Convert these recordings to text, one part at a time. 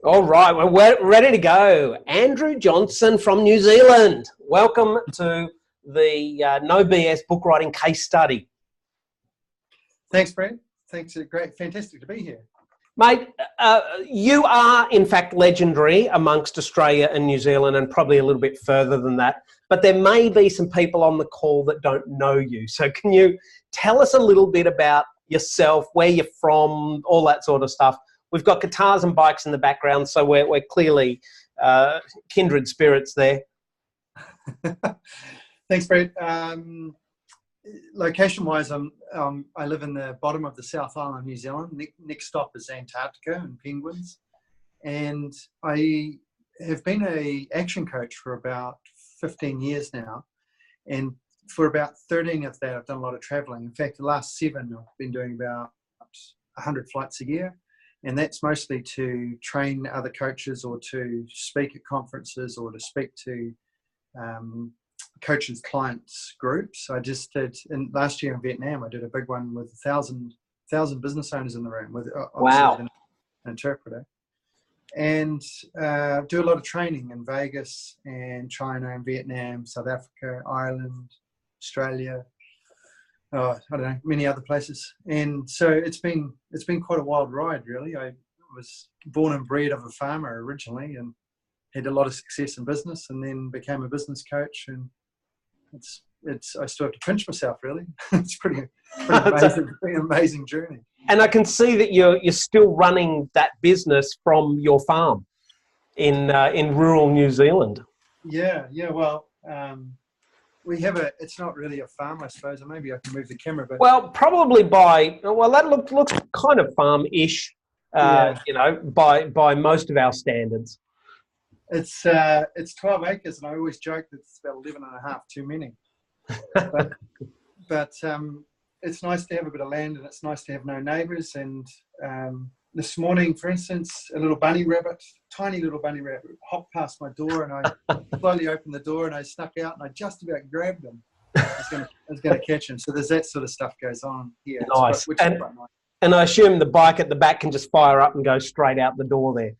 All right, well, we're ready to go. Andrew Johnston from New Zealand. Welcome to the No BS book writing case study. Thanks, Brent. Thanks. Great, fantastic to be here. Mate, you are in fact legendary amongst Australia and New Zealand and probably a little bit further than that. But there may be some people on the call that don't know you. So can you tell us a little bit about yourself, where you're from, all that sort of stuff? We've got guitars and bikes in the background, so we're clearly kindred spirits there. Thanks, Brent. Location-wise, I live in the bottom of the South Island of New Zealand. Next stop is Antarctica and penguins. And I have been an action coach for about 15 years now. And for about 13 of that, I've done a lot of traveling. In fact, the last 7, I've been doing about 100 flights a year. And that's mostly to train other coaches or to speak at conferences or to speak to coaches, clients, groups. I just did, last year in Vietnam, I did a big one with 1,000 business owners in the room with wow. an interpreter. And do a lot of training in Vegas and China and Vietnam, South Africa, Ireland, Australia, I don't know, many other places. And so it's been quite a wild ride, really. I was born and bred of a farmer originally and had a lot of success in business, and then became a business coach. And I still have to pinch myself, really. It's pretty amazing journey. And I can see that you're still running that business from your farm in rural New Zealand. Yeah. Well, we have it's not really a farm, I suppose, or maybe I can move the camera. But well, probably that looks kind of farm-ish, yeah. By most of our standards. It's 12 acres, and I always joke that it's about 11 and a half too many. But it's nice to have a bit of land, and it's nice to have no neighbours. And this morning, for instance, a little bunny rabbit, tiny little bunny rabbit, hopped past my door, and I slowly opened the door, and I snuck out, and I just about grabbed him. I was going to catch him. So there's that sort of stuff goes on here. Nice. Which is quite nice. And I assume the bike at the back can just fire up and go straight out the door there.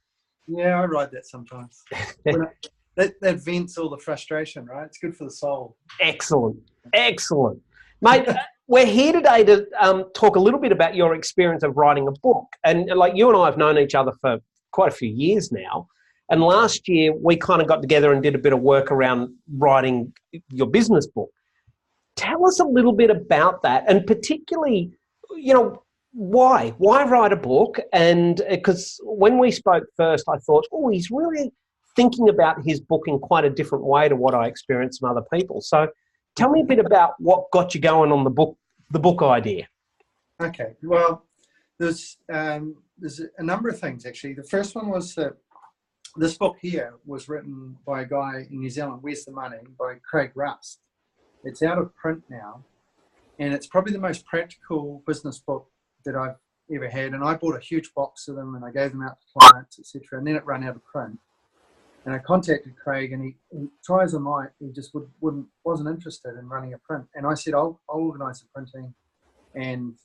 Yeah, I ride that sometimes. That vents all the frustration, right? It's good for the soul. Excellent. Mate, we're here today to talk a little bit about your experience of writing a book. And like you and I have known each other for quite a few years now. And last year we kind of got together and did a bit of work around writing your business book. Tell us a little bit about that, and particularly, why write a book? And because when we spoke first, I thought, he's really thinking about his book in quite a different way to what I experienced from other people. So tell me a bit about what got you going on the book idea. Okay, well, there's a number of things, actually. The first one was that this book here was written by a guy in New Zealand, Where's the Money, by Craig Rust. It's out of print now, and it's probably the most practical business book that I've ever had. And I bought a huge box of them, and I gave them out to clients, etc. And then it ran out of print. And I contacted Craig, and he try as I might, he just wasn't interested in running a print. And I said, I'll organise the printing, and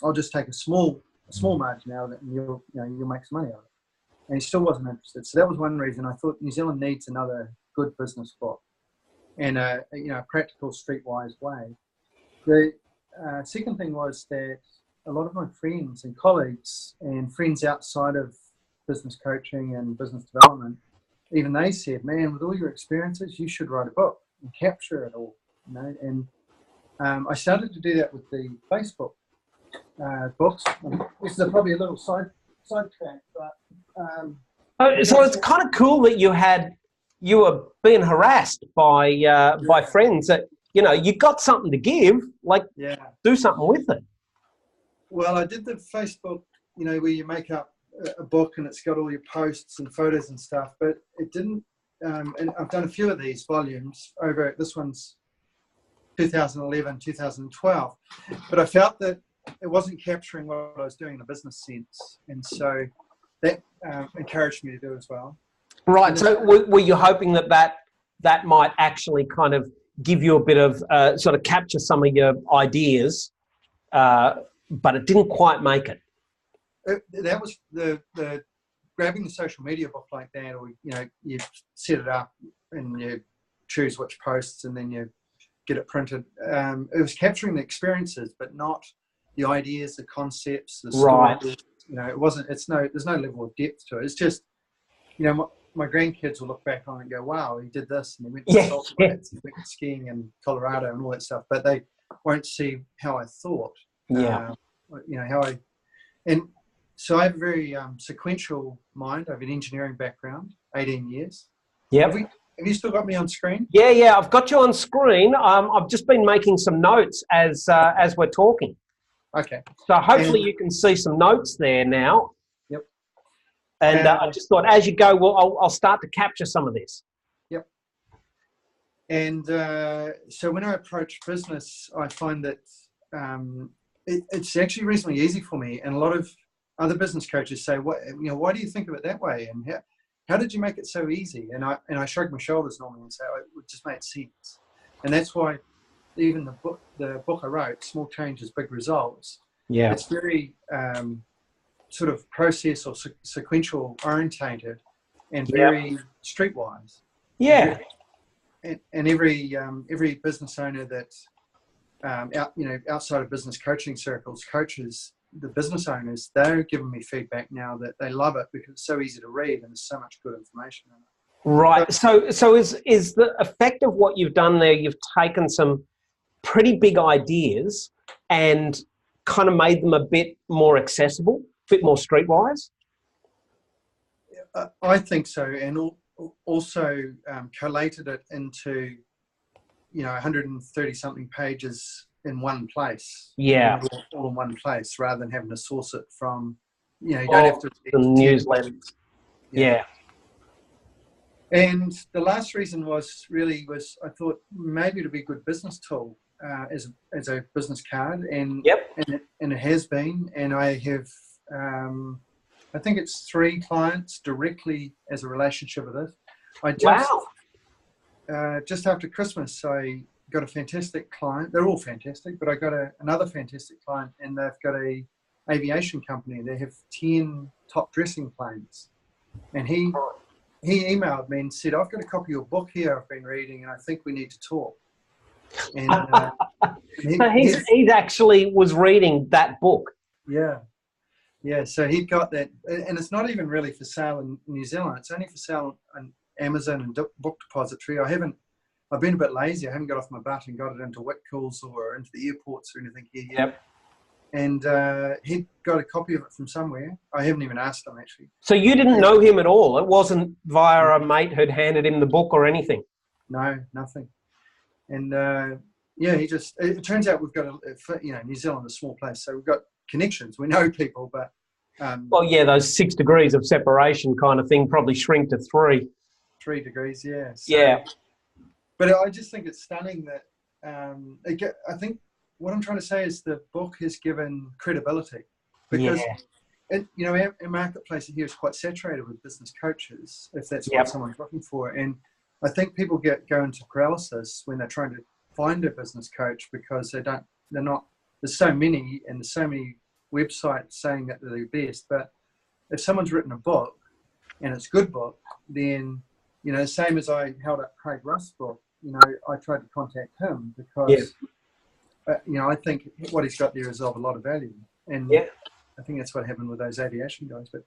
I'll just take a small margin out of it, and you'll make some money out of it. And he still wasn't interested. So that was one reason I thought New Zealand needs another good business book, and a practical, streetwise way. The second thing was that a lot of my friends and colleagues and friends outside of business coaching and business development, even they said, man, with all your experiences, you should write a book and capture it all. And I started to do that with the Facebook books. This is probably a little sidetrack, but so it's kind of cool that you were being harassed by friends that you got something to give, do something with it. Well, I did the Facebook, where you make up a book and it's got all your posts and photos and stuff, but it didn't. And I've done a few of these volumes over. This one's 2011, 2012, but I felt that it wasn't capturing what I was doing in a business sense, and so that encouraged me to do as well. Right. So were you hoping that might actually kind of give you a bit of sort of capture some of your ideas, but it didn't quite make it? That was the grabbing the social media book like that, or you set it up and you choose which posts, and then you get it printed. It was capturing the experiences, but not the ideas, the concepts, the stories. Right. It wasn't. There's no level of depth to it. It's just, my grandkids will look back on it and go, "Wow, he did this, and he went to salt flats, he went skiing in Colorado, and all that stuff." But they won't see how I thought. Yeah. And so I have a very sequential mind. I have an engineering background, 18 years. Yep. Have you still got me on screen? Yeah, I've got you on screen. I've just been making some notes as we're talking. Okay. So hopefully you can see some notes there now. Yep. And I just thought, as you go, I'll start to capture some of this. Yep. And so when I approach business, I find that it's actually reasonably easy for me. And a lot of other business coaches say, why do you think of it that way? And how did you make it so easy? And I shrug my shoulders normally and say, it just made sense. And that's why even the book I wrote, Small Changes, Big Results, it's very sort of process or sequential orientated and very streetwise. Yeah. And every business owner that outside of business coaching circles coaches the business owners, they're giving me feedback now that they love it because it's so easy to read and there's so much good information in it. Right. So is the effect of what you've done there, you've taken some pretty big ideas and kind of made them a bit more accessible, a bit more streetwise? I think so. And also collated it into, 130 something pages in one place. Yeah. All in one place rather than having to source it from, you don't have to. The newsletters. Yeah. And the last reason was I thought maybe it'd be a good business tool as a business card, and it has been. And I have, I think it's 3 clients directly as a relationship with it. Just after Christmas, I got a fantastic client. They're all fantastic, but I got another fantastic client, and they've got a aviation company. They have 10 top dressing planes, and he emailed me and said, "I've got a copy of your book here I've been reading, and I think we need to talk." And so he actually was reading that book. Yeah. So he got that, and it's not even really for sale in New Zealand. It's only for sale on Amazon and Book Depository. I've been a bit lazy. I haven't got off my butt and got it into Whitcoulls or into the airports or anything here yet. Yep. And he got a copy of it from somewhere. I haven't even asked him, actually. So you didn't know him at all? It wasn't via a mate who'd handed him the book or anything? No, nothing. And it turns out we've got New Zealand is a small place, so we've got connections. We know people, but those 6 degrees of separation kind of thing probably shrink to 3. 3 degrees, yeah. So, but I just think it's stunning that I think what I'm trying to say is the book has given credibility because our marketplace here is quite saturated with business coaches, if that's what someone's looking for. And I think people go into paralysis when they're trying to find a business coach because there's so many, and there's so many websites saying that they're the best. But if someone's written a book and it's a good book, then same as I held up Craig Russ's book, I tried to contact him because I think what he's got there is of a lot of value, and I think that's what happened with those aviation guys. But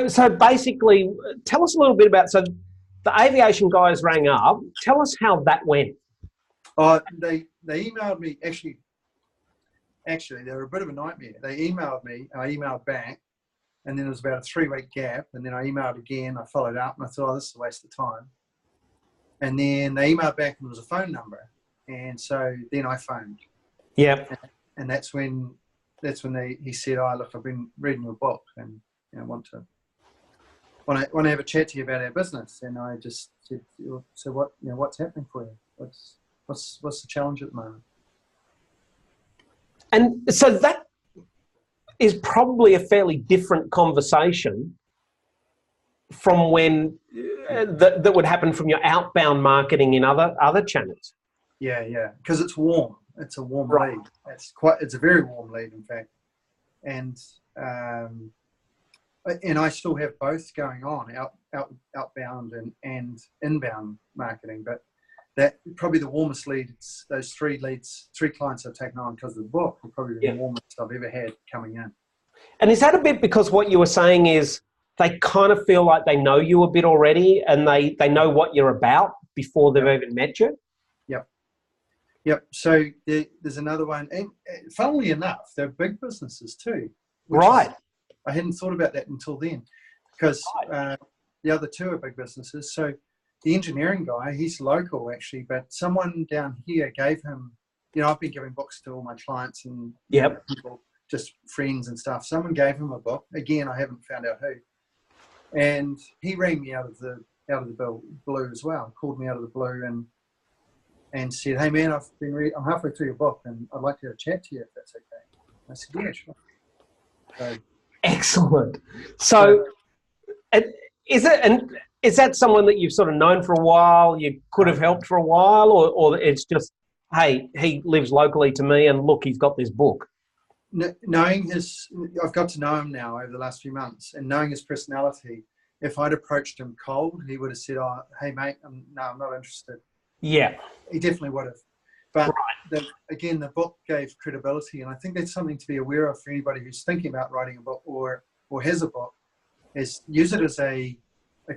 So basically, tell us a little bit about the aviation guys rang up. Tell us how that went. They emailed me. Actually, they were a bit of a nightmare. They emailed me. I emailed back, and then there was about a 3-week gap. And then I emailed again. I followed up, and I thought, this is a waste of time. And then they emailed back, and there was a phone number. And so then I phoned. Yep. And that's when he said, look, I've been reading your book, and I want to have a chat to you about our business. And I just said, so what's happening for you? What's the challenge at the moment? And so that is probably a fairly different conversation from when that would happen from your outbound marketing in other channels. Yeah, because it's warm. It's a warm lead. It's a very warm lead, in fact. And and I still have both going on, outbound and inbound marketing. But that probably the warmest leads, those three clients I've taken on because of the book, are probably the warmest I've ever had coming in. And is that a bit because what you were saying is they kind of feel like they know you a bit already and they know what you're about before they've even met you? Yep. So there's another one. And funnily enough, they're big businesses too. Right. I hadn't thought about that until then, because the other two are big businesses. So the engineering guy, he's local actually, but someone down here gave him, I've been giving books to all my clients and people, just friends and stuff. Someone gave him a book. Again, I haven't found out who. And he rang me out of the blue as well, called me out of the blue and said, "Hey man, I'm halfway through your book and I'd like to have a chat to you if that's okay." I said, "Yeah, sure." So, excellent. So is that someone that you've sort of known for a while, you could have helped for a while, or it's just, hey, he lives locally to me and look, he's got this book? I've got to know him now over the last few months, and knowing his personality, if I'd approached him cold, he would have said, "Oh, hey mate, I'm not interested." Yeah. He definitely would have. But again, the book gave credibility, and I think that's something to be aware of for anybody who's thinking about writing a book or has a book, is use it as a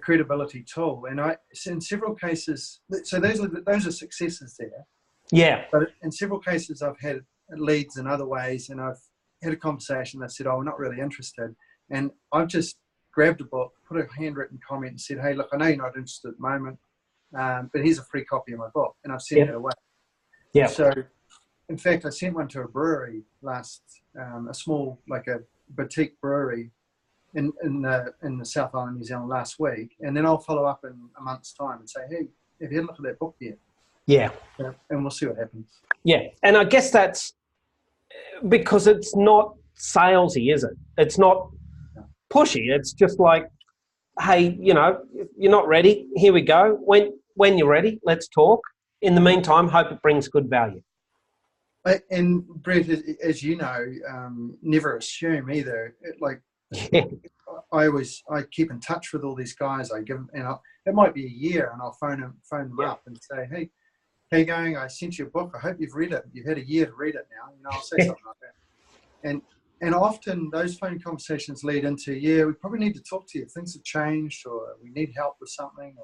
credibility tool. And in several cases, so those are successes there. Yeah. But in several cases, I've had leads in other ways, and I've had a conversation that said, "Oh, we're not really interested," and I've just grabbed a book, put a handwritten comment, and said, "Hey, look, I know you're not interested at the moment, but here's a free copy of my book," and I've sent it away. Yeah. So, in fact, I sent one to a brewery a small, like a boutique brewery in the South Island, New Zealand last week, and then I'll follow up in a month's time and say, "Hey, have you had a look at that book yet?" Yeah. And we'll see what happens. Yeah, and I guess that's because it's not salesy, is it? It's not pushy. It's just like, hey, you're not ready. Here we go. When you're ready, let's talk. In the meantime, hope it brings good value. And Brett, as you know, never assume either. I keep in touch with all these guys. I give them, it might be a year, and I'll phone them up and say, "Hey, how you going? I sent you a book. I hope you've read it. You've had a year to read it now." I'll say something like that. And often those phone conversations lead into, we probably need to talk to you. Things have changed, or we need help with something.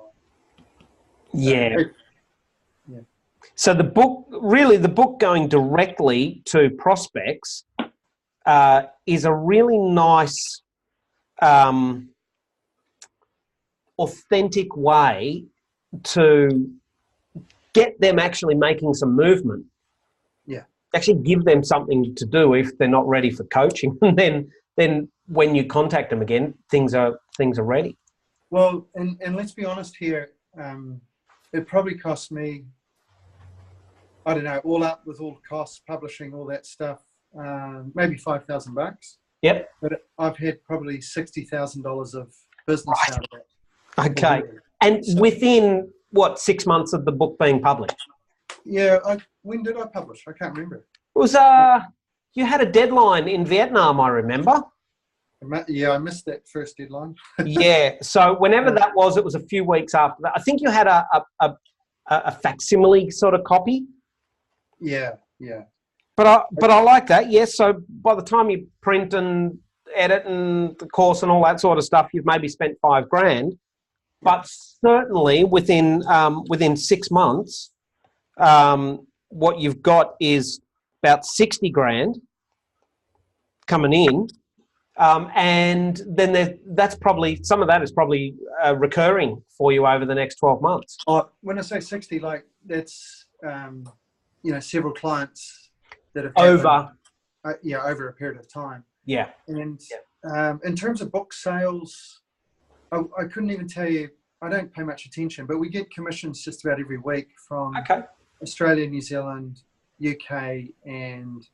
So the book going directly to prospects is a really nice, authentic way to get them actually making some movement. Yeah. Actually give them something to do if they're not ready for coaching. And then when you contact them again, things are ready. Well, and let's be honest here, it probably cost me, I don't know, all up with all the costs, publishing, all that stuff, maybe $5,000. Yep. But I've had probably $60,000 of business out of it. Okay. And within, 6 months of the book being published? Yeah. When did I publish? I can't remember. It was, you had a deadline in Vietnam, I remember. Yeah, I missed that first deadline. Yeah. So whenever that was, it was a few weeks after that. I think you had a facsimile sort of copy. Yeah. But I like that. Yes. So by the time you print and edit and the course and all that sort of stuff, you've maybe spent $5,000. But certainly within 6 months, what you've got is about $60,000 coming in, and then that's probably some of that is probably recurring for you over the next 12 months. When I say 60, like that's several clients that have over a period of time. Yeah. And in terms of book sales, I couldn't even tell you. I don't pay much attention, but we get commissions just about every week from Australia, New Zealand, UK, and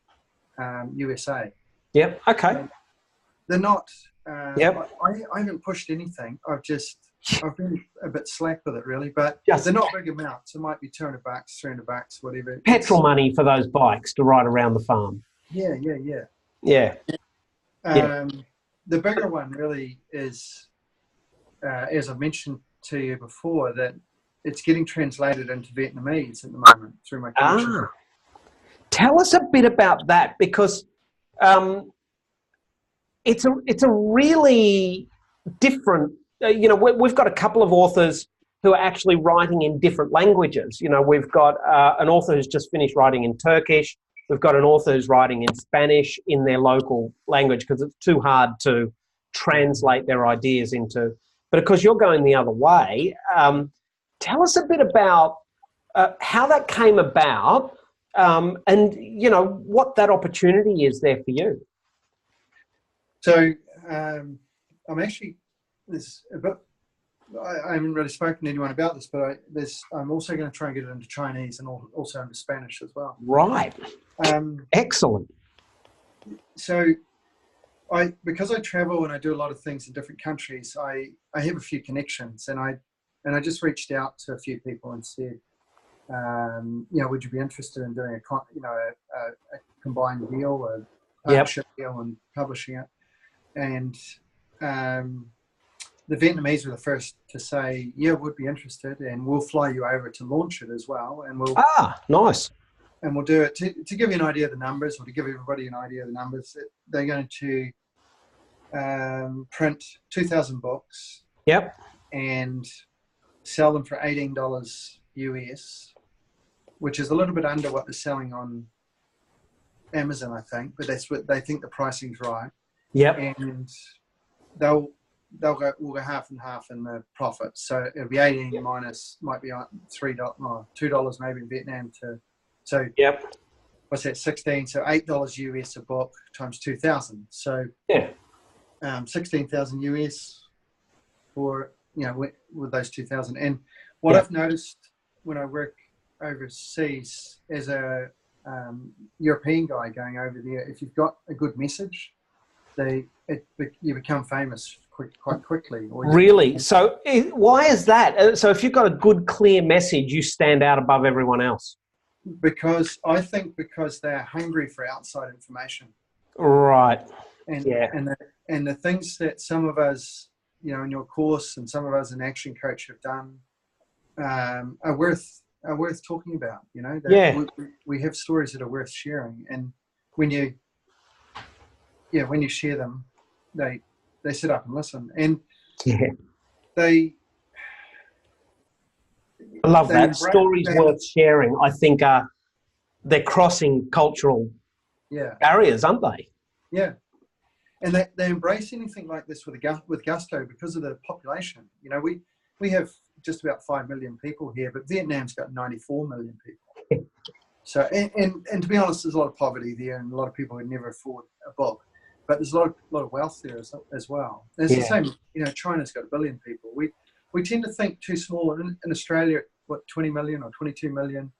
USA. Yep. Okay. They're not. I haven't pushed anything. I've been a bit slack with it, really. But they're not big amounts. It might be $200, $300, whatever. Petrol money for those bikes to ride around the farm. Yeah. the bigger one really is, as I mentioned to you before, that it's getting translated into Vietnamese at the moment through my connection. Tell us a bit about that, because it's a really different. We've got a couple of authors who are actually writing in different languages. We've got an author who's just finished writing in Turkish. We've got an author who's writing in Spanish in their local language because it's too hard to translate their ideas into. But of course, you're going the other way. Tell us a bit about how that came about, and what that opportunity is there for you. So I'm actually I haven't really spoken to anyone about this, but I'm also going to try and get it into Chinese and also into Spanish as well. Right. Excellent. So because I travel and I do a lot of things in different countries, I have a few connections, and I just reached out to a few people and said, would you be interested in doing a combined deal, a partnership deal, and publishing it? And the Vietnamese were the first to say, yeah, would be interested, and we'll fly you over to launch it as well. And nice. And we'll do it to give you an idea of the numbers, or to give everybody an idea of the numbers. They're going to print 2,000 books. Yep. And sell them for $18 US, which is a little bit under what they're selling on Amazon, I think, but that's what they think the pricing's right. Yep. And we'll go half and half in the profit. So it'll be 18 minus, might be $2 maybe in Vietnam yep. What's that, 16? So $8 US a book times 2,000. So 16,000 US for, with those 2,000. And what I've noticed when I work overseas as a European guy going over there, if you've got a good message, you become famous quite quickly. Really? So why is that? So if you've got a good, clear message, you stand out above everyone else? Because they're hungry for outside information. Right. And the things that some of us, in your course, and some of us in Action Coach have done, are worth talking about. We have stories that are worth sharing, and when you share them, they sit up and listen, and I love that. Stories worth sharing, I think, they're crossing cultural barriers, aren't they? Yeah. And they embrace anything like this with gusto because of the population. We have just about 5 million people here, but Vietnam's got 94 million people. So, and to be honest, there's a lot of poverty there, and a lot of people who never afford a book. But there's a lot of wealth there as well. And it's the same. China's got 1 billion people. We tend to think too small. In Australia, 20 million or 22 million?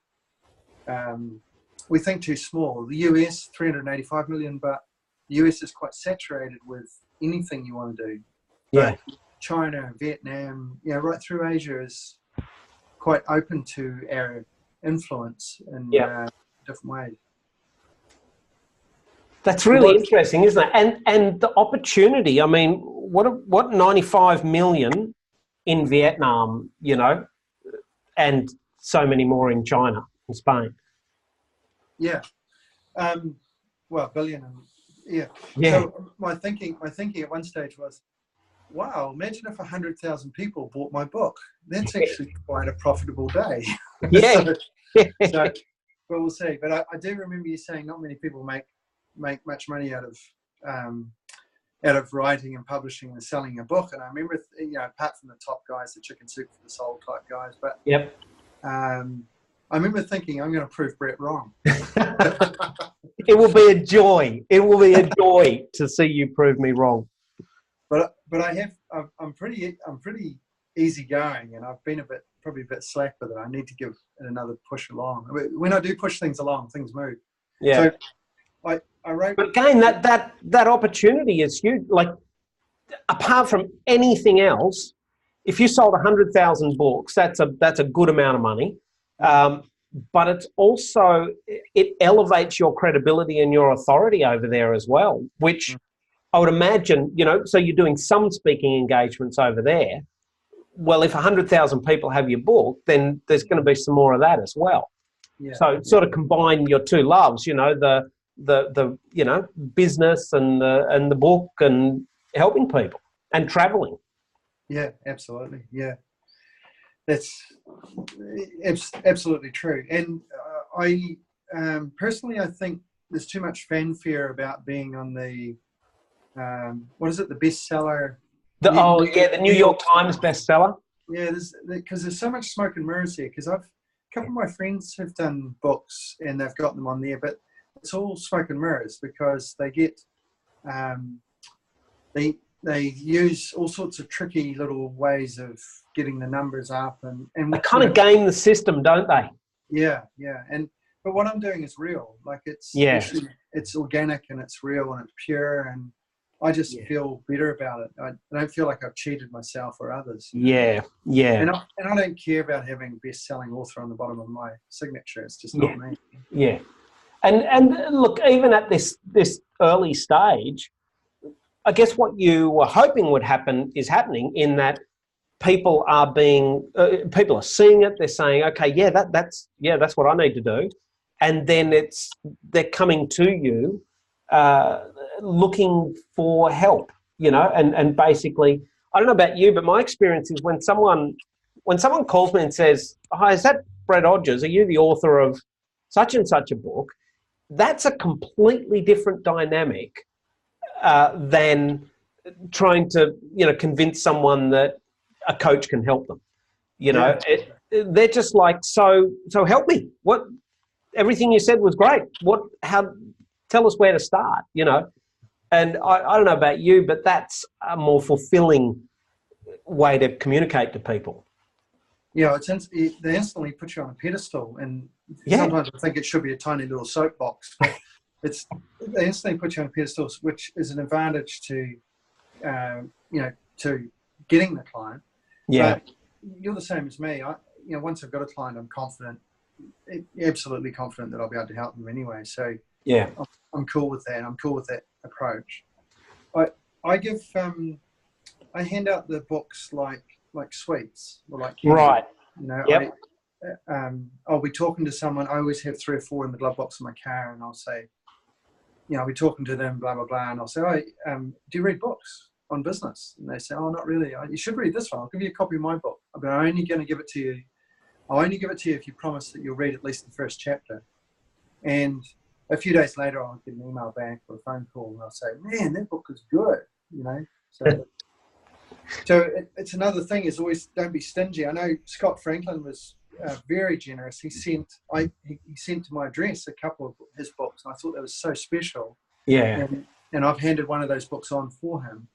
We think too small. The US, 385 million, but the US is quite saturated with anything you want to do. Yeah. But China, Vietnam, right through Asia is quite open to our influence in different ways. That's really interesting, isn't it? And the opportunity. I mean, what 95 million in Vietnam, and so many more in China and Spain. Yeah. Billion. Yeah. So my thinking at one stage was, wow, imagine if 100,000 people bought my book. That's actually quite a profitable day. Yeah. So we'll see. But I do remember you saying not many people make much money out of writing and publishing and selling a book. And I remember, apart from the top guys, the chicken soup for the soul type guys, but I remember thinking, I'm going to prove Brett wrong. It will be a joy. It will be a joy to see you prove me wrong. But I'm pretty easygoing, and I've been probably a bit slack with it. I need to give it another push along. When I do push things along, things move. Yeah. So I wrote. But again, that opportunity is huge. Like, apart from anything else, if you sold 100,000 books, that's a good amount of money. But it's also, it elevates your credibility and your authority over there as well, which I would imagine, you know, so you're doing some speaking engagements over there. Well, if 100,000 people have your book, then there's going to be some more of that as well. Yeah. So sort of combine your two loves, you know, the you know, business and the book and helping people and traveling. Yeah, absolutely. Yeah, that's absolutely true. And I personally, I think there's too much fanfare about being on the what is it, the bestseller? The New York Times bestseller. Yeah, because there's so much smoke and mirrors here. Because a couple of my friends have done books and they've got them on there, but it's all smoke and mirrors because they get they use all sorts of tricky little ways of getting the numbers up and they kind of game the system, don't they? Yeah. But what I'm doing is real. Like it's organic and it's real and it's pure, and I just feel better about it. I don't feel like I've cheated myself or others. Yeah. And I don't care about having best-selling author on the bottom of my signature. It's just not me. Yeah. And look, even at this early stage, I guess what you were hoping would happen is happening in that people are seeing it. They're saying, okay, that's what I need to do, and then they're coming to you, looking for help, you know, and basically, I don't know about you, but my experience is when someone calls me and says, "Hi, is that Brett Odgers? Are you the author of such and such a book?" That's a completely different dynamic than trying to, you know, convince someone that a coach can help them. You know, they're just like, so help me. What? Everything you said was great. Tell us where to start, you know. And I don't know about you, but that's a more fulfilling way to communicate to people. Yeah, they instantly put you on a pedestal, and sometimes I think it should be a tiny little soapbox, but they instantly put you on a pedestal, which is an advantage to, you know, to getting the client. Yeah, but you're the same as me. Once I've got a client, I'm confident, absolutely confident that I'll be able to help them anyway. So yeah, I'm cool with that. I'm cool with that approach. I hand out the books like sweets or like candy. Right. You know, yep. I'll be talking to someone. I always have 3 or 4 in the glove box of my car, and I'll say, you know, I'll be talking to them, blah blah blah, and I'll say, do you read books on business? And they say, oh, not really. You should read this one. I'll give you a copy of my book, but I'm only going to give it to you. I'll only give it to you if you promise that you'll read at least the first chapter. And a few days later, I'll get an email back or a phone call, and I'll say, man, that book is good. You know, so it's another thing is always don't be stingy. I know Scott Franklin was very generous. He sent to my address a couple of his books, and I thought that was so special. Yeah. And I've handed one of those books on for him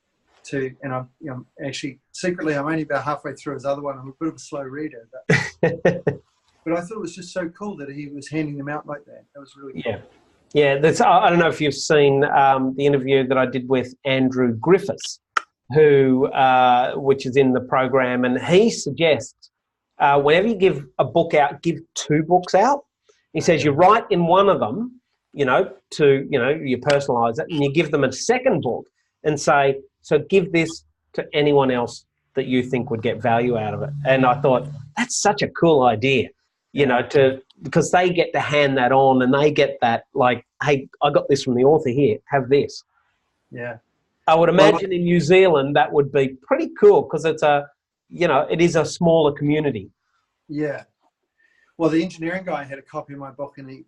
and I'm actually secretly I'm only about halfway through his other one. I'm a bit of a slow reader, but I thought it was just so cool that he was handing them out like that. That was really cool. Yeah. I don't know if you've seen the interview that I did with Andrew Griffiths, which is in the program, and he suggests whenever you give a book out, give 2 books out. He says you write in one of them, you personalise it, and you give them a second book and say, so give this to anyone else that you think would get value out of it. And I thought, that's such a cool idea, you know, because they get to hand that on, and they get that, like, hey, I got this from the author here, have this. Yeah. I would imagine in New Zealand that would be pretty cool because it is a smaller community. Yeah. Well, the engineering guy had a copy of my book, and he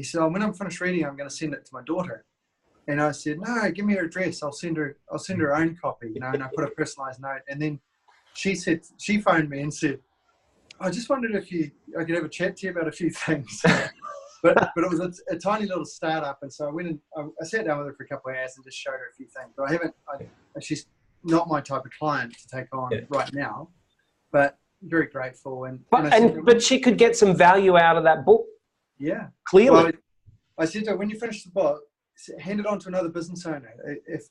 said, when I'm finished reading, I'm going to send it to my daughter. And I said, no, give me her address. I'll send her her own copy, you know, and I put a personalized note. And then she phoned me and said, I just wondered if I could have a chat to you about a few things. But it was a tiny little startup, and so I went and I sat down with her for a couple of hours and just showed her a few things. But she's not my type of client to take on right now, but very grateful. But she could get some value out of that book. Yeah, clearly. Well, I said to her, when you finish the book, hand it on to another business owner.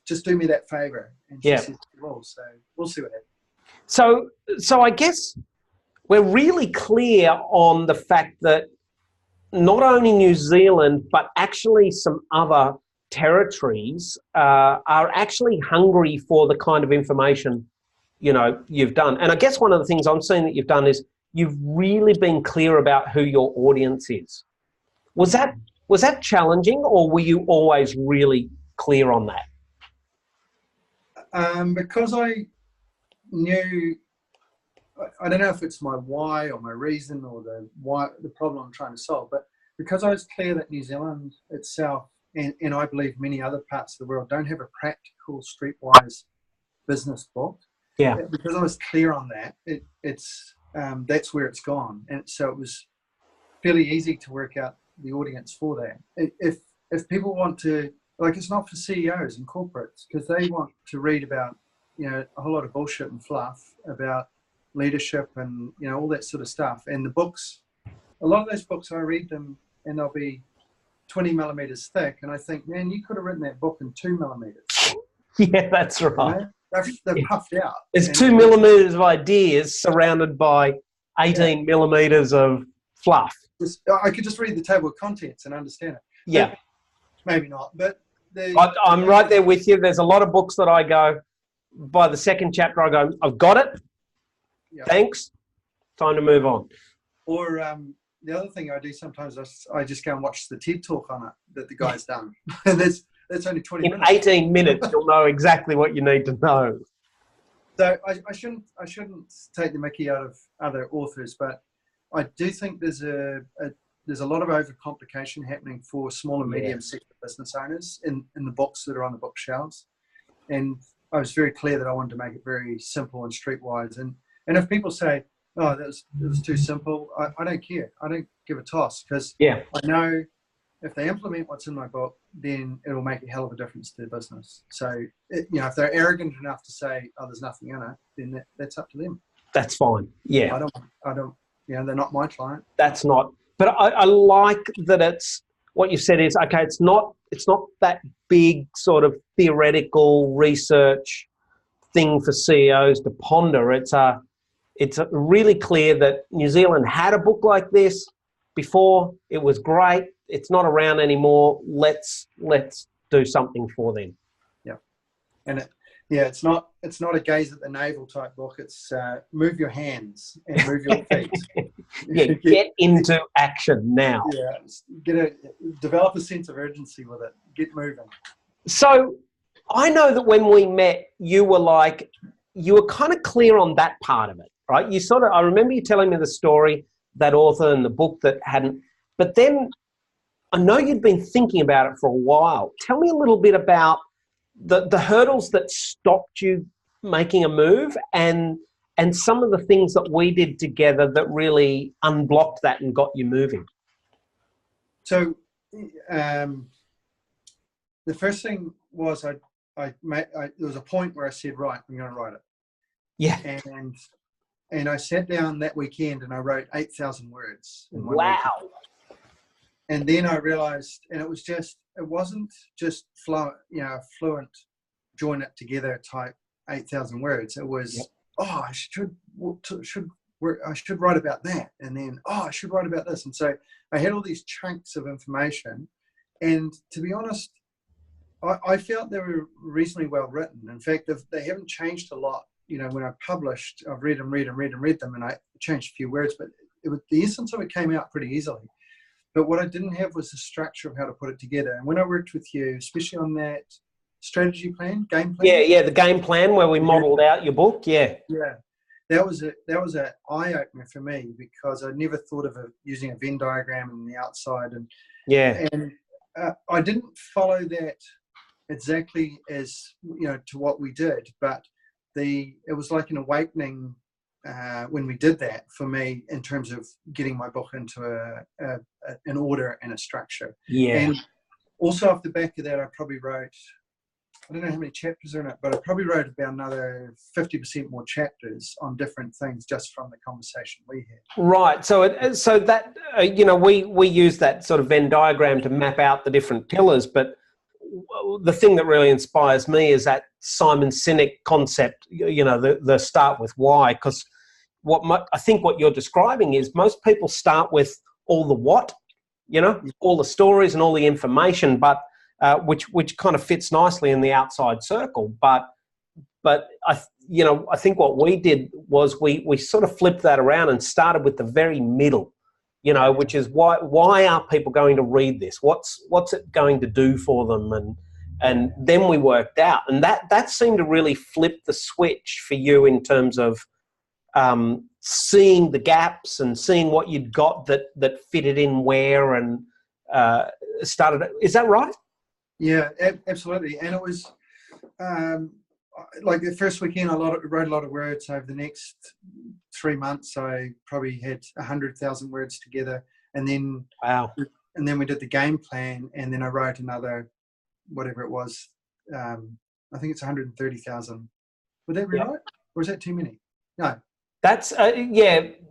Just do me that favor. And she said, well, so we'll see what happens. So I guess we're really clear on the fact that not only New Zealand, but actually some other territories are actually hungry for the kind of information, you've done. And I guess one of the things I'm seeing that you've done is you've really been clear about who your audience is. Was that challenging, or were you always really clear on that? Because I knew, I don't know if it's my why or my reason or the problem I'm trying to solve, but because I was clear that New Zealand itself, and I believe many other parts of the world, don't have a practical streetwise business book. Yeah. Because I was clear on that, it's that's where it's gone, and so it was fairly easy to work out the audience for that. If people want to, like, it's not for CEOs and corporates, because they want to read about, a whole lot of bullshit and fluff about leadership and, all that sort of stuff. And the books, a lot of those books, I read them and they'll be 20 millimeters thick. And I think, man, you could have written that book in 2 millimeters. Yeah, that's right. They're puffed out. There's 2 millimeters of ideas surrounded by 18 millimeters of fluff. I could just read the table of contents and understand it. Yeah. But maybe not, but I'm right there with you. There's a lot of books that I go, by the second chapter, I go, I've got it. Yep. Thanks. Time to move on. Or the other thing I do sometimes, I just go and watch the TED Talk on it that the guy's done. And that's only 20 minutes. In 18 minutes, you'll know exactly what you need to know. So I shouldn't take the mickey out of other authors, but I do think there's a lot of overcomplication happening for small and medium sector business owners in the books that are on the bookshelves. And I was very clear that I wanted to make it very simple and streetwise. And if people say, oh, it was too simple, I don't care. I don't give a toss, because I know if they implement what's in my book, then it'll make a hell of a difference to their business. So, if they're arrogant enough to say, oh, there's nothing in it, then that's up to them. That's fine. Yeah. I don't, they're not my client. That's not. But I like that it's, what you said is, okay, it's not that big sort of theoretical research thing for CEOs to ponder. It's really clear that New Zealand had a book like this before. It was great. It's not around anymore. Let's do something for them. Yeah. And it's not a gaze at the navel type book. It's move your hands and move your feet. Get into action now. Yeah, develop a sense of urgency with it. Get moving. So I know that when we met, you were kind of clear on that part of it, right? I remember you telling me the story, that author and the book that hadn't, but then I know you'd been thinking about it for a while. Tell me a little bit about the hurdles that stopped you making a move, and some of the things that we did together that really unblocked that and got you moving. So the first thing was there was a point where I said, right, I'm going to write it. Yeah. And I sat down that weekend and I wrote 8,000 words. Wow. Weekend. And then I realized, and it wasn't just fluent, join it together type 8,000 words. It was, I should write about that. And then, I should write about this. And so I had all these chunks of information. And to be honest, I felt they were reasonably well written. In fact, they haven't changed a lot. When I published, I've read them, and I changed a few words, but the essence of it came out pretty easily. But what I didn't have was the structure of how to put it together. And when I worked with you, especially on that strategy plan, game plan. Yeah, the game plan where we modelled out your book. Yeah. Yeah. That was an eye-opener for me, because I never thought of using a Venn diagram on the outside. And I didn't follow that exactly as, to what we did, but it was like an awakening when we did that for me, in terms of getting my book into an order and a structure. Yeah. And also off the back of that, I probably wrote, I don't know how many chapters are in it, but I probably wrote about another 50% more chapters on different things just from the conversation we had. Right. So that we use that sort of Venn diagram to map out the different pillars, but the thing that really inspires me is that Simon Sinek concept, the start with why, because I think what you're describing is most people start with all the what, all the stories and all the information, but which kind of fits nicely in the outside circle. But I think what we did was we sort of flipped that around and started with the very middle, which is why are people going to read this? What's it going to do for them? And then we worked out, and that seemed to really flip the switch for you in terms of seeing the gaps and seeing what you'd got that fitted in where, and started. Is that right? Yeah, absolutely. And it was like the first weekend, I wrote a lot of words. Over the next 3 months, I probably had 100,000 words together. And then, wow. And then we did the game plan, and then I wrote another, whatever it was. I think it's 130,000. Would that be right? Or is that too many? No. That's,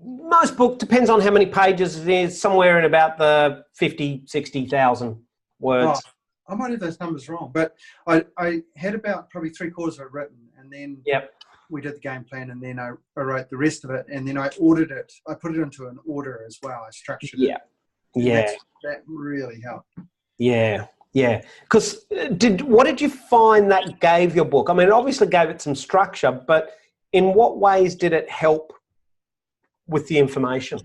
most book depends on how many pages it is, somewhere in about the 50, 60,000 words. Oh, I might have those numbers wrong, but I had about probably 3/4 of it written, and then we did the game plan, and then I wrote the rest of it, and then I ordered it. I put it into an order as well. I structured it. Yeah. That really helped. Yeah. Yeah. Because what did you find that gave your book? I mean, it obviously gave it some structure, but in what ways did it help with the information?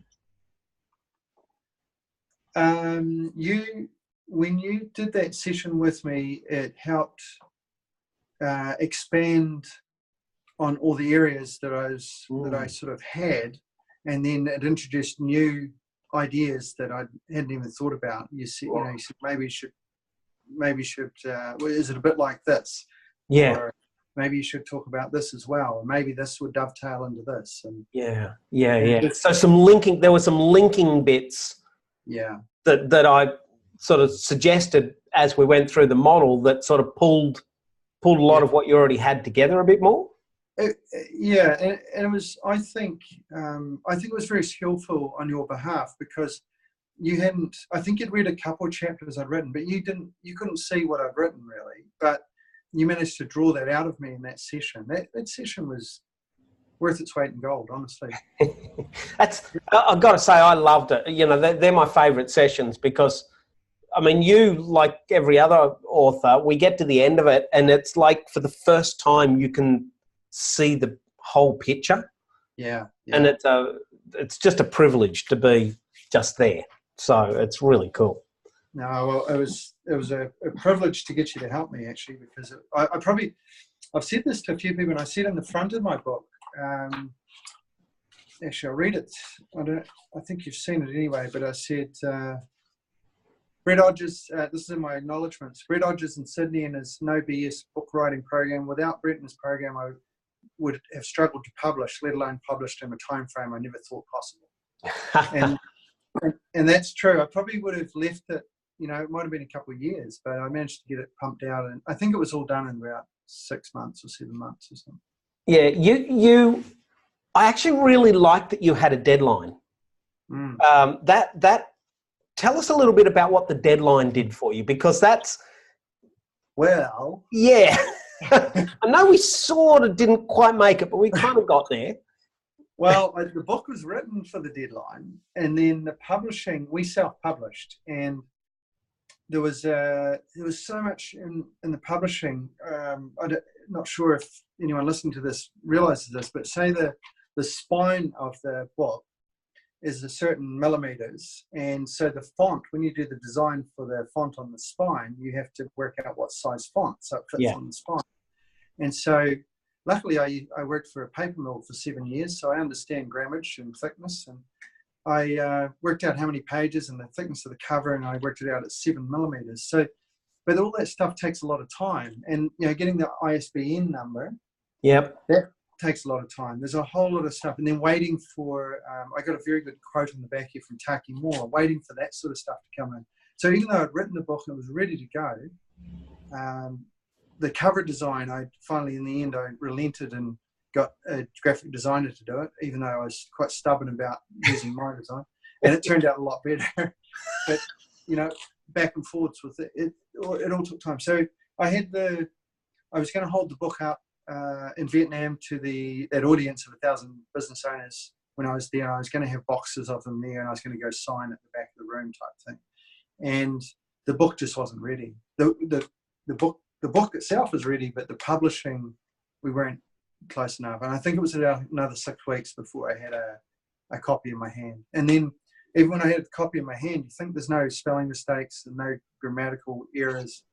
When you did that session with me, it helped expand on all the areas that I sort of had, and then it introduced new ideas that I hadn't even thought about. You said maybe you should. Is it a bit like this? Yeah. Or maybe you should talk about this as well. Or maybe this would dovetail into this. And So there were some linking bits. Yeah. That I sort of suggested as we went through the model that sort of pulled a lot of what you already had together a bit more. And it was. I think it was very skillful on your behalf, because you hadn't. I think you'd read a couple of chapters I'd written, but you couldn't see what I'd written really. But you managed to draw that out of me in that session. That session was worth its weight in gold, honestly. I've got to say, I loved it. They're my favourite sessions, because, I mean, you, like every other author, we get to the end of it, and it's like for the first time you can see the whole picture. Yeah. And it's just a privilege to be just there. So it's really cool. No, well, it was a privilege to get you to help me, actually, because I've said this to a few people, and I said in the front of my book. Actually, I'll read it. I think you've seen it anyway, but I said, Brett Hodges, this is in my acknowledgements, Brett Hodges in Sydney and his No BS book writing program. Without Brett and his program, I would have struggled to publish, let alone published in a time frame I never thought possible. and that's true. I probably would have left it, it might have been a couple of years, but I managed to get it pumped out, and I think it was all done in about 6 months or 7 months or something. Yeah, I actually really liked that you had a deadline. Tell us a little bit about what the deadline did for you, because that's... Well... Yeah. I know we sort of didn't quite make it, but we kind of got there. Well, the book was written for the deadline, and then the publishing, we self-published, and there was so much in the publishing. I'm not sure if anyone listening to this realizes this, but say the spine of the book is a certain millimeters, and so the font, when you do the design for the font on the spine, you have to work out what size font so it fits on the spine. And so luckily I worked for a paper mill for 7 years, so I understand grammage and thickness, and I worked out how many pages and the thickness of the cover, and I worked it out at 7 millimeters. So, but all that stuff takes a lot of time, and getting the ISBN number, that takes a lot of time. There's a whole lot of stuff, and then waiting for. I got a very good quote on the back here from Taki Moore, waiting for that sort of stuff to come in. So even though I'd written the book and it was ready to go, the cover design, I finally, in the end, I relented and got a graphic designer to do it, even though I was quite stubborn about using my design, and it turned out a lot better. But back and forwards with it, it all took time. So I was going to hold the book up in Vietnam to that audience of 1,000 business owners when I was there. I was going to have boxes of them there, and I was going to go sign at the back of the room type thing. And the book just wasn't ready. The book itself was ready, but the publishing, we weren't close enough. And I think it was about another 6 weeks before I had a copy in my hand. And then even when I had a copy in my hand, you think there's no spelling mistakes and no grammatical errors.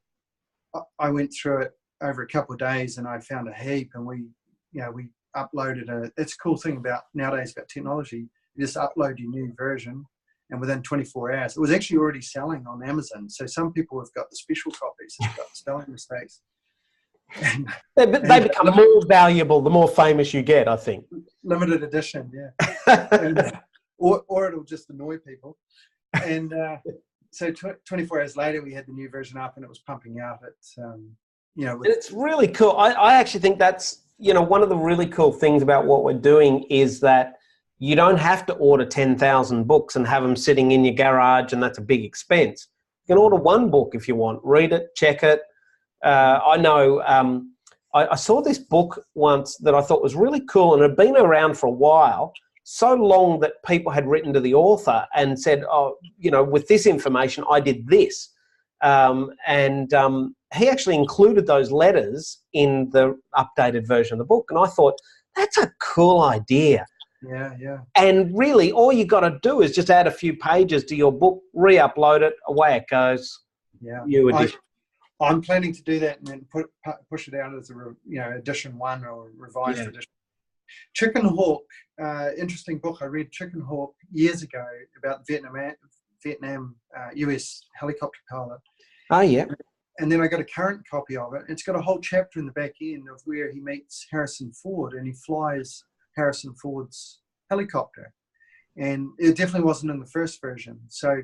I went through it over a couple of days and I found a heap, and we uploaded it's a cool thing about nowadays about technology. You just upload your new version, and within 24 hours, it was actually already selling on Amazon. So some people have got the special copies that's got spelling mistakes. And they become more valuable the more famous you get, I think. Limited edition, yeah. And, or it'll just annoy people. And so 24 hours later, we had the new version up, and it was pumping out. It's really cool. I actually think that's, one of the really cool things about what we're doing is that you don't have to order 10,000 books and have them sitting in your garage, and that's a big expense. You can order one book if you want, read it, check it. I know I saw this book once that I thought was really cool, and it had been around for a while, so long that people had written to the author and said, with this information, I did this. He actually included those letters in the updated version of the book. And I thought, that's a cool idea. Yeah, yeah. And really, all you got to do is just add a few pages to your book, re-upload it, away it goes. Yeah. New edition. I'm planning to do that and then push it out as edition 1 or revised edition. Chicken Hawk, interesting book. I read Chicken Hawk years ago about Vietnam US helicopter pilot. Oh, yeah. And then I got a current copy of it. It's got a whole chapter in the back end of where he meets Harrison Ford, and he flies Harrison Ford's helicopter. And it definitely wasn't in the first version. So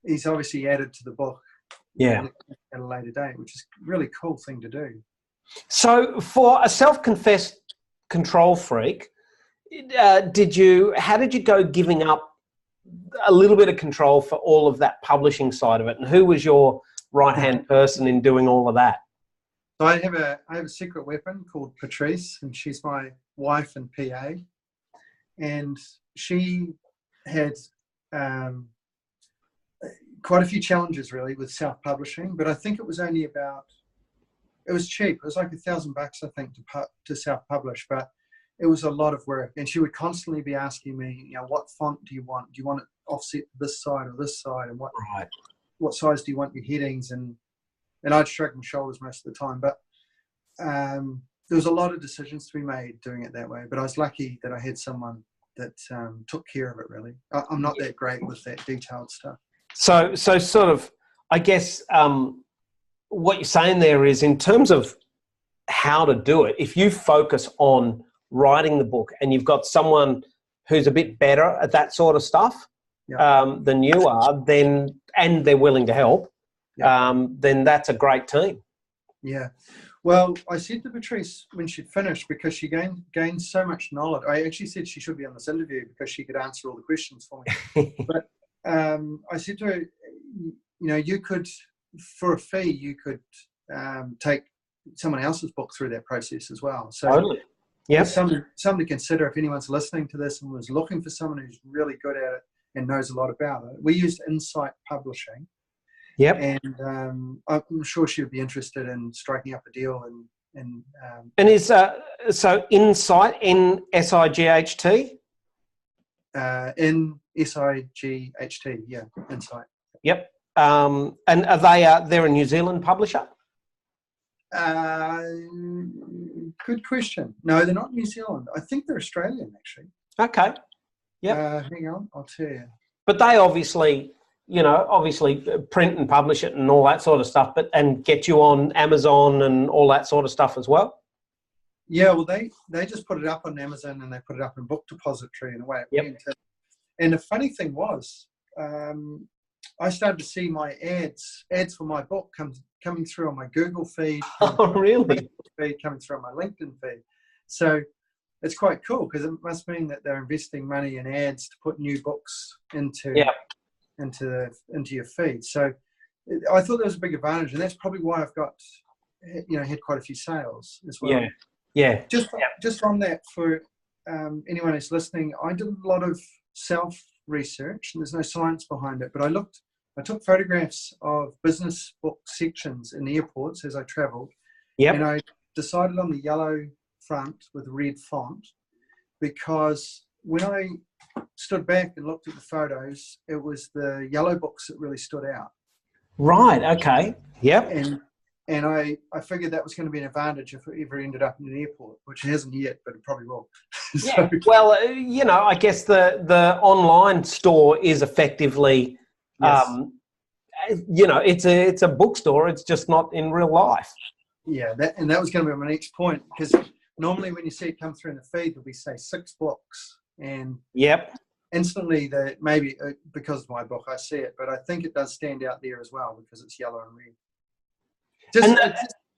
he's obviously added to the book at a later date, which is a really cool thing to do. So for a self-confessed control freak, how did you go giving up a little bit of control for all of that publishing side of it? And who was your right-hand person in doing all of that? So I have a secret weapon called Patrice, and she's my wife and PA. And she had quite a few challenges really with self-publishing, but I think it was only it was cheap. It was like $1,000, I think, to self-publish, but it was a lot of work. And she would constantly be asking me, what font do you want? Do you want it offset this side or this side? And what size do you want your headings? And I'd shrug my shoulders most of the time. But there was a lot of decisions to be made doing it that way. But I was lucky that I had someone that took care of it, really. I'm not that great with that detailed stuff. So sort of, I guess, what you're saying there is, in terms of how to do it, if you focus on writing the book and you've got someone who's a bit better at that sort of stuff than you are, and they're willing to help, then that's a great team. Yeah. Well, I said to Patrice when she'd finished, because she gained so much knowledge, I actually said she should be on this interview because she could answer all the questions for me. But I said to her, you could, for a fee, you could take someone else's book through that process as well. So totally. Yeah, something to consider if anyone's listening to this and was looking for someone who's really good at it and knows a lot about it. We used Insight Publishing. Yep. And I'm sure she would be interested in striking up a deal. And is so Insight, N-S-I-G-H-T? N-S-I-G-H-T, yeah, Insight. Yep. And are they're a New Zealand publisher? Good question. No, they're not New Zealand. I think they're Australian, actually. Okay. Yeah. Hang on, I'll tell you. But they obviously print and publish it and all that sort of stuff, and get you on Amazon and all that sort of stuff as well. Yeah, well, they just put it up on Amazon and they put it up in Book Depository in a way. Yep. And the funny thing was, I started to see my ads for my book coming through on my Google feed. Oh, really? Coming through on my LinkedIn feed. So it's quite cool, because it must mean that they're investing money in ads to put new books into your feed. So I thought that was a big advantage, and that's probably why I've got, had quite a few sales as well. Yeah. Yeah. Just on that, for anyone who's listening, I did a lot of self research, and there's no science behind it, but I looked I took photographs of business book sections in airports as I travelled. Yep. And I decided on the yellow front with red font because when I stood back and looked at the photos, it was the yellow books that really stood out. Right. Okay. Yep. And I figured that was going to be an advantage if it ever ended up in an airport, which it hasn't yet, but it probably will. Yeah. Well, I guess the online store is effectively, yes. it's a bookstore. It's just not in real life. Yeah, that was going to be my next point, because normally when you see it come through in the feed, there'll be, say, 6 books, and yep, instantly that maybe because of my book I see it, but I think it does stand out there as well because it's yellow and red.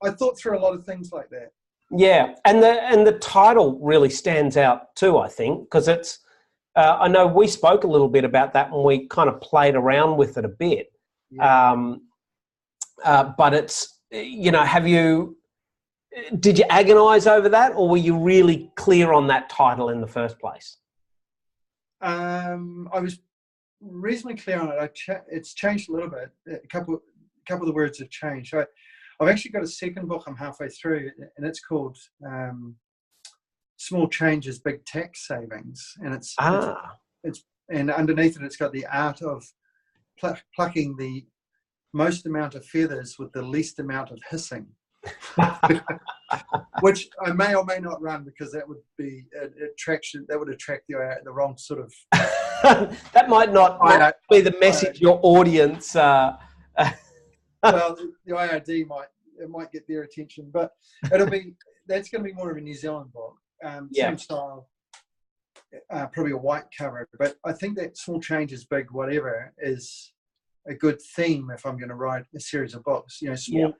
I thought through a lot of things like that. Yeah, and the title really stands out too, I think, because it's. I know we spoke a little bit about that when we kind of played around with it a bit. Yeah. But it's, did you agonise over that, or were you really clear on that title in the first place? I was reasonably clear on it. It's changed a little bit. A couple of the words have changed. I've actually got a second book I'm halfway through, and it's called Small Changes, Big Tax Savings. And it's and underneath it, it's got the art of plucking the most amount of feathers with the least amount of hissing, which I may or may not run, because that would be an attraction. That would attract the wrong sort of. That might not be the message your audience. Well, the IRD might get their attention, but that's going to be more of a New Zealand book, same style, probably a white cover. But I think that Small Changes, Big Whatever is a good theme if I'm going to write a series of books.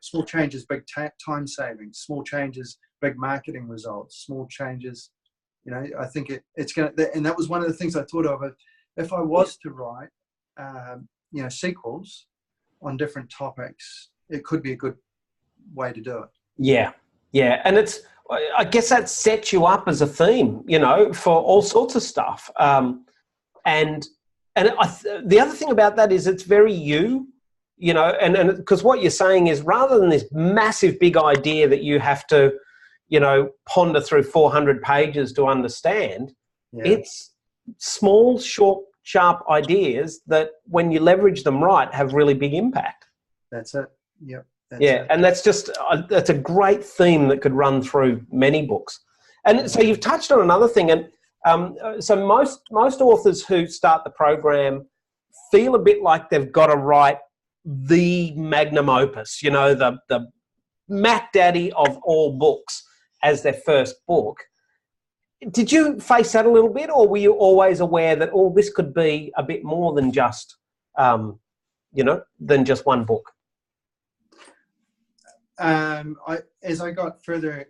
Small changes, big time savings. Small changes, big marketing results. Small changes, I think it's going to. And that was one of the things I thought of. If I was to write, sequels on different topics, it could be a good way to do it. Yeah, and I guess that sets you up as a theme, for all sorts of stuff. And the other thing about that is it's very you, and because what you're saying is, rather than this massive big idea that you have to, ponder through 400 pages to understand, it's small, short, sharp ideas that, when you leverage them right, have really big impact. That's it. Yep. And that's a great theme that could run through many books. And so you've touched on another thing, and so most authors who start the program feel a bit like they've got to write the magnum opus, the Mac Daddy of all books as their first book. Did you face that a little bit, or were you always aware that this could be a bit more than just, than just one book? As I got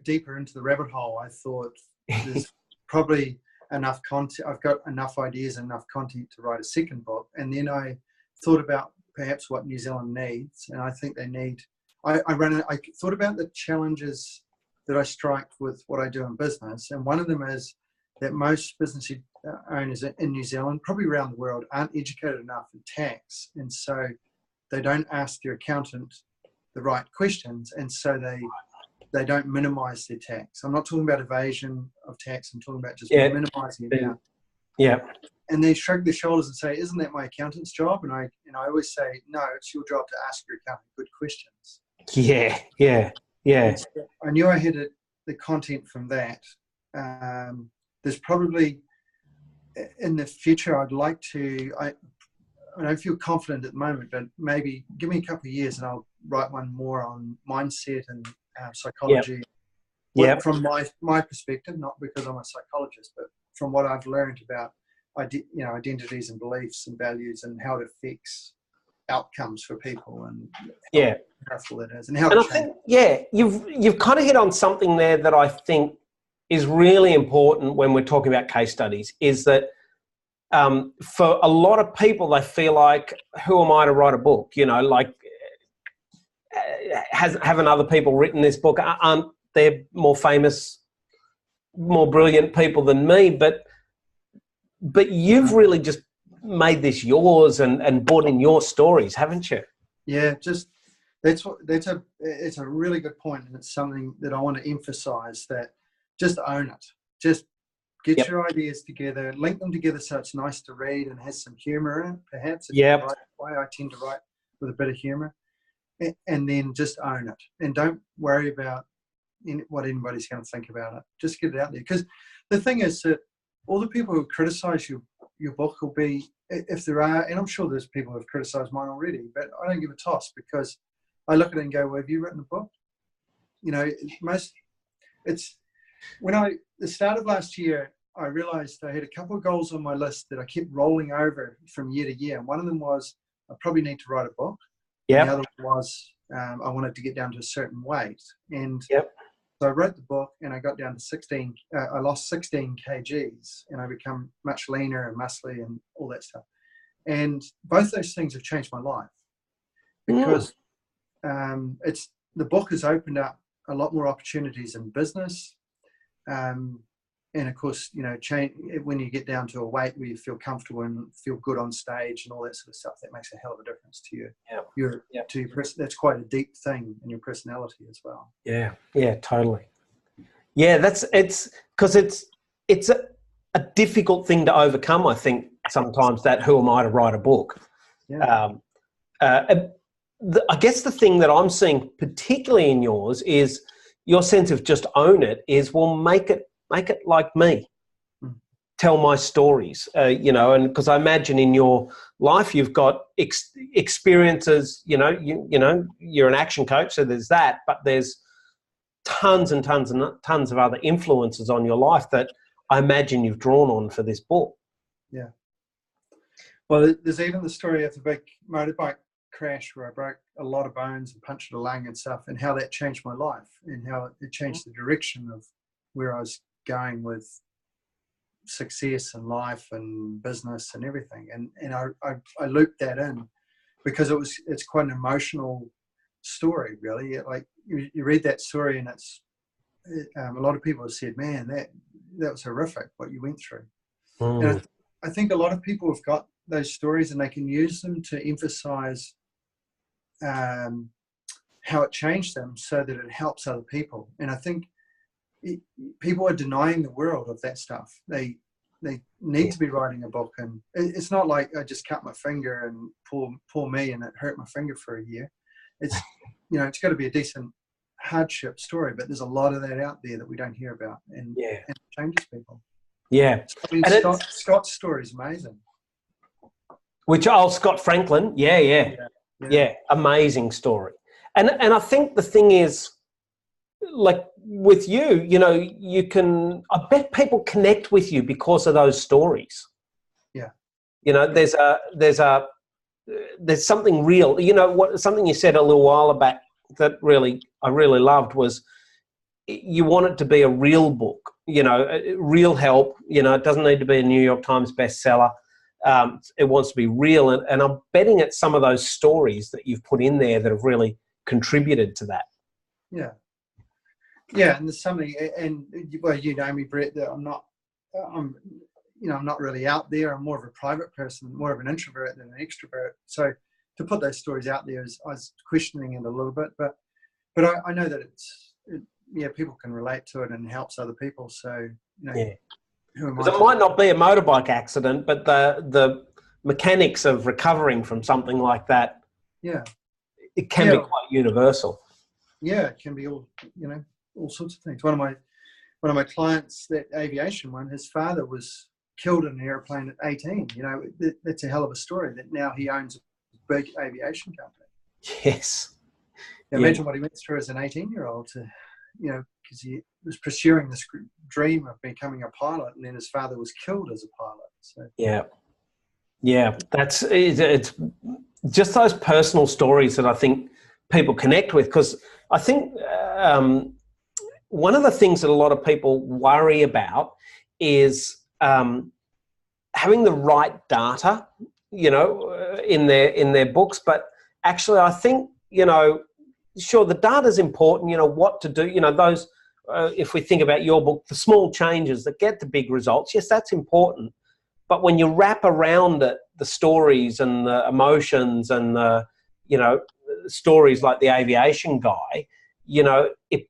deeper into the rabbit hole, I thought there's probably enough content. I've got enough ideas and enough content to write a second book. And then I thought about perhaps what New Zealand needs, and I think they need. I thought about the challenges that I strike with what I do in business, and one of them is that most business owners in New Zealand, probably around the world, aren't educated enough in tax, and so they don't ask their accountant the right questions, and so they don't minimise their tax. I'm not talking about evasion of tax. I'm talking about just minimising it down. Yeah. And they shrug their shoulders and say, "Isn't that my accountant's job?" And I always say, "No, it's your job to ask your accountant good questions." Yeah. So I knew I had the content from that. There's probably in the future I'd like to. I don't feel confident at the moment, but maybe give me a couple of years and I'll write one more on mindset and psychology. From my perspective, not because I'm a psychologist, but from what I've learned about identities and beliefs and values and how it affects outcomes for people, and how powerful it is, and how. And I think you've kind of hit on something there that I think is really important when we're talking about case studies. Is that for a lot of people, they feel like, who am I to write a book? Haven't other people written this book? Aren't there more famous, more brilliant people than me? But you've really just made this yours and brought in your stories, haven't you? Yeah, just it's a really good point, and it's something that I want to emphasize, that just own it. Just get your ideas together, link them together so it's nice to read and has some humor in it, perhaps. Yeah. I tend to write with a bit of humor, and then just own it, and don't worry about what anybody's going to think about it. Just get it out there, because the thing is that all the people who criticize your book will be, if there are, and I'm sure there's people who have criticized mine already, but I don't give a toss, because I look at it and go, well, have you written a book? You know, the start of last year, I realized I had a couple of goals on my list that I kept rolling over from year to year. And one of them was, I probably need to write a book. Yeah. And the other one was, I wanted to get down to a certain weight. And so I wrote the book, and I got down to 16. I lost 16 kgs, and I become much leaner and muscly and all that stuff. And both those things have changed my life, because the book has opened up a lot more opportunities in business. And of course, you know, when you get down to a weight where you feel comfortable and feel good on stage and all that sort of stuff, that makes a hell of a difference to you. To your person. That's quite a deep thing in your personality as well. Yeah, totally. Yeah, it's because it's a difficult thing to overcome. I think sometimes that, who am I to write a book? Yeah. I guess the thing that I'm seeing, particularly in yours, is your sense of just own it. Is, well, make it like me. Tell my stories, you know, and because I imagine in your life you've got experiences, you know, you're an action coach, so there's that, but there's tons and tons and tons of other influences on your life that I imagine you've drawn on for this book. Yeah. Well, there's even the story of the big motorbike crash where I broke a lot of bones and punctured a lung and stuff, and how that changed my life, and how it changed the direction of where I was going with success and life and business and everything. And I looped that in because it's quite an emotional story, really. Like you read that story, and a lot of people have said, man, that was horrific what you went through. And I think a lot of people have got those stories, and they can use them to emphasize how it changed them, so that it helps other people. And I think people are denying the world of that stuff. They need to be writing a book, and it's not like I just cut my finger and poor me and it hurt my finger for a year. It's, you know, it's got to be a decent hardship story, but there's a lot of that out there that we don't hear about, and it changes people. Yeah, I mean, Scott's story is amazing. Scott Franklin, yeah, amazing story. And I think the thing is, like with you, you know, I bet people connect with you because of those stories. Yeah. You know, there's something real. You know, something you said a little while back that I really loved was, you want it to be a real book, you know, real help. You know, it doesn't need to be a New York Times bestseller. It wants to be real. And I'm betting it's some of those stories that you've put in there that have really contributed to that. Yeah. Yeah, and there's something, and well, you know me, Brett, that I'm not really out there. I'm more of a private person, more of an introvert than an extrovert. So to put those stories out there, I was questioning it a little bit, but I know that people can relate to it and helps other people. So, you know, who am I? It might not be a motorbike accident, but the mechanics of recovering from something like that, it can be quite universal. Yeah, it can be all sorts of things. One of my clients, that aviation one, his father was killed in an airplane at 18. You know, that's a hell of a story, that now he owns a big aviation company. Yes. Imagine what he went through as an 18-year-old because he was pursuing this dream of becoming a pilot, and then his father was killed as a pilot. So it's just those personal stories that I think people connect with, because I think one of the things that a lot of people worry about is having the right data, you know, in their books. But actually, I think, you know, sure, the data is important, you know, what to do, you know, those, if we think about your book, the small changes that get the big results, yes, that's important. But when you wrap around it the stories and the emotions and the, you know, stories like the aviation guy, you know, it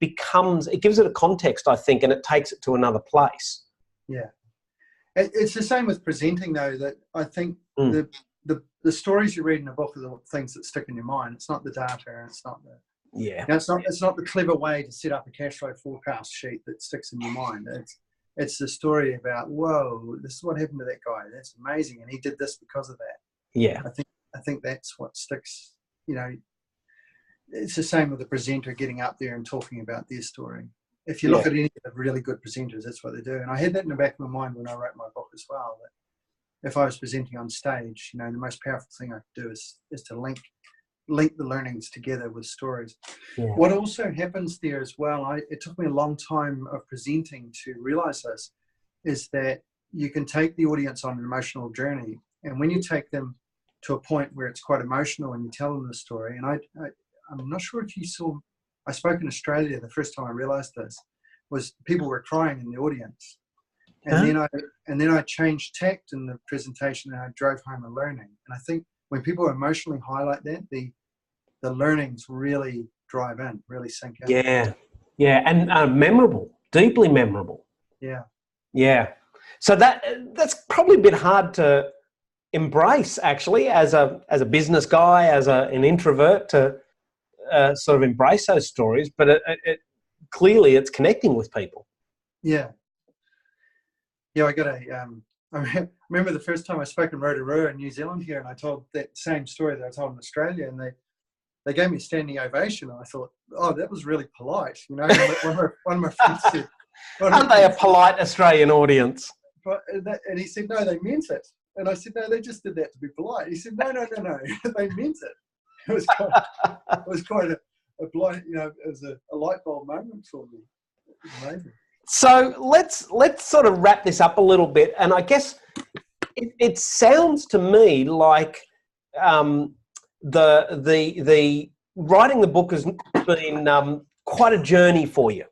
gives it a context, I think, and it takes it to another place. Yeah. It's the same with presenting, though, that I think the stories you read in a book are the things that stick in your mind. It's not the data. It's not the, yeah. You know, it's not the clever way to set up a cash flow forecast sheet that sticks in your mind. It's the story about, whoa, this is what happened to that guy. That's amazing, and he did this because of that. Yeah. I think that's what sticks. You know, it's the same with the presenter getting up there and talking about their story. If you look at any of the really good presenters, that's what they do. And I had that in the back of my mind when I wrote my book as well, that if I was presenting on stage, you know, the most powerful thing I could do is to link the learnings together with stories. Yeah. What also happens there as well, it took me a long time of presenting to realize this, is that you can take the audience on an emotional journey. And when you take them to a point where it's quite emotional and you tell them the story, and I'm not sure if you saw, I spoke in Australia, the first time I realized this, was people were crying in the audience. And then I changed tact in the presentation and I drove home a learning. And I think when people emotionally highlight that, the learnings really drive in, really sink in. Yeah, and memorable, deeply memorable. Yeah. So that's probably a bit hard to embrace, actually, as a business guy, as an introvert, to sort of embrace those stories. But it clearly it's connecting with people. Yeah. I got I remember the first time I spoke in Rotorua in New Zealand here, and I told that same story that I told in Australia, and they gave me a standing ovation. And I thought, oh, that was really polite. You know, one of my friends said, aren't they a polite Australian audience? And he said, no, they meant it. And I said, no, they just did that to be polite. He said, no, they meant it. It was quite a blind, you know, it was a light bulb moment for me. It was amazing. So let's sort of wrap this up a little bit, and I guess it sounds to me like the writing the book has been quite a journey for you.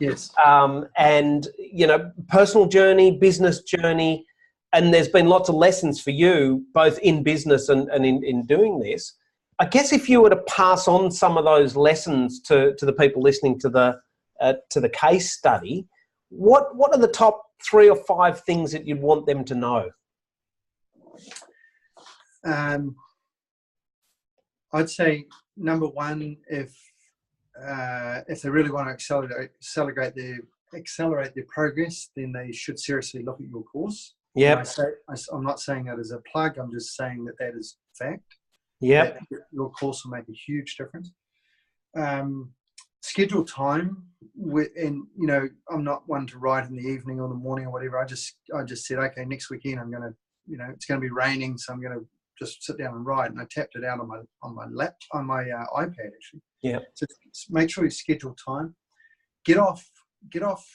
Yes. And you know, personal journey, business journey, and there's been lots of lessons for you both in business and in doing this. I guess if you were to pass on some of those lessons to the people listening to the case study, what are the top 3 or 5 things that you'd want them to know? I'd say number 1, if they really want to accelerate their progress, then they should seriously look at your course. Yeah. I'm not saying that as a plug. I'm just saying that is fact. Yeah. Your course will make a huge difference. Schedule time, and you know, I'm not one to write in the evening or the morning or whatever. I just said, okay, next weekend I'm gonna, you know, it's gonna be raining, so I'm gonna just sit down and write. And I tapped it out on my iPad actually. Yeah. So make sure you schedule time. Get off the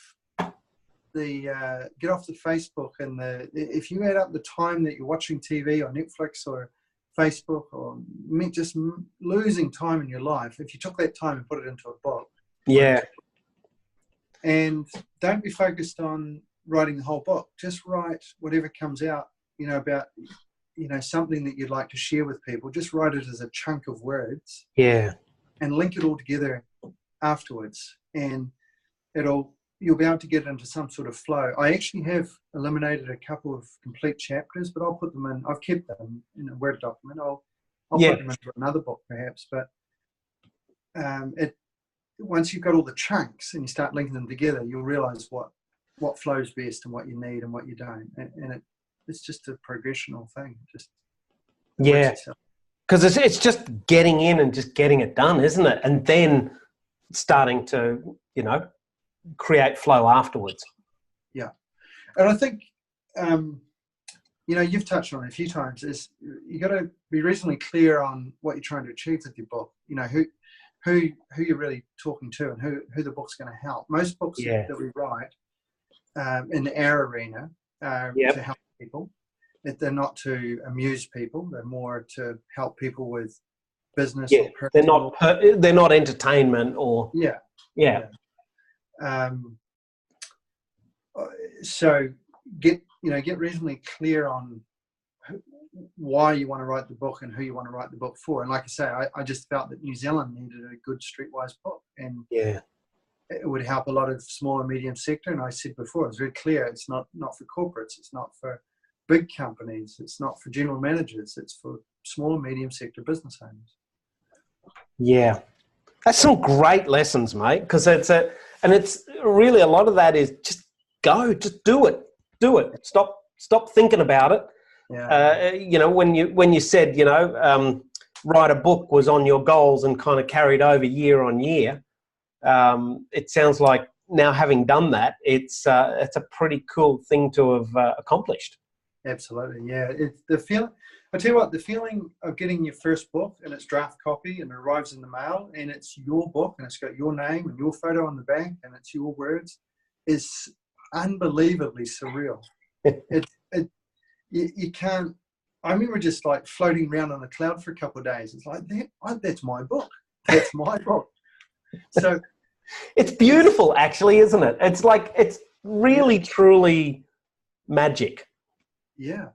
Facebook and if you add up the time that you're watching TV or Netflix or Facebook or just losing time in your life, if you took that time and put it into a book. Yeah. And don't be focused on writing the whole book. Just write whatever comes out, you know, about, you know, something that you'd like to share with people. Just write it as a chunk of words. Yeah. And link it all together afterwards. And you'll be able to get into some sort of flow. I actually have eliminated a couple of complete chapters, but I'll put them in. I've kept them in a Word document. I'll put them into another book perhaps. But once you've got all the chunks and you start linking them together, you'll realize what flows best and what you need and what you don't. And it's just a progressional thing. Because it's just getting in and just getting it done, isn't it? And then starting to, you know, create flow afterwards. Yeah. And I think, you know, you've touched on it a few times, is you got to be reasonably clear on what you're trying to achieve with your book. You know, who you're really talking to and who the book's going to help. Most books that we write in our arena to help people. They're not to amuse people. They're more to help people with business. Yeah, or they're not entertainment or yeah. So get reasonably clear on why you want to write the book and who you want to write the book for. And like I say, I just felt that New Zealand needed a good streetwise book, and Yeah. it would help a lot of small and medium sector. And I said before, it's very clear, it's not for corporates, it's not for big companies, it's not for general managers, it's for small and medium sector business owners. Yeah. That's some great lessons, mate, because it's really a lot of that is just do it. Stop thinking about it. Yeah. You know, when you said, you know, write a book was on your goals and kind of carried over year on year. It sounds like now, having done that, it's a pretty cool thing to have accomplished. Absolutely, yeah. It's the feeling. I tell you what, the feeling of getting your first book and its draft copy and it arrives in the mail and it's your book and it's got your name and your photo on the back and it's your words is unbelievably surreal. You can't. I remember just like floating around on a cloud for a couple of days. It's like that's my book. That's my book. So it's beautiful, actually, isn't it? It's like, it's really, truly magic. Yeah.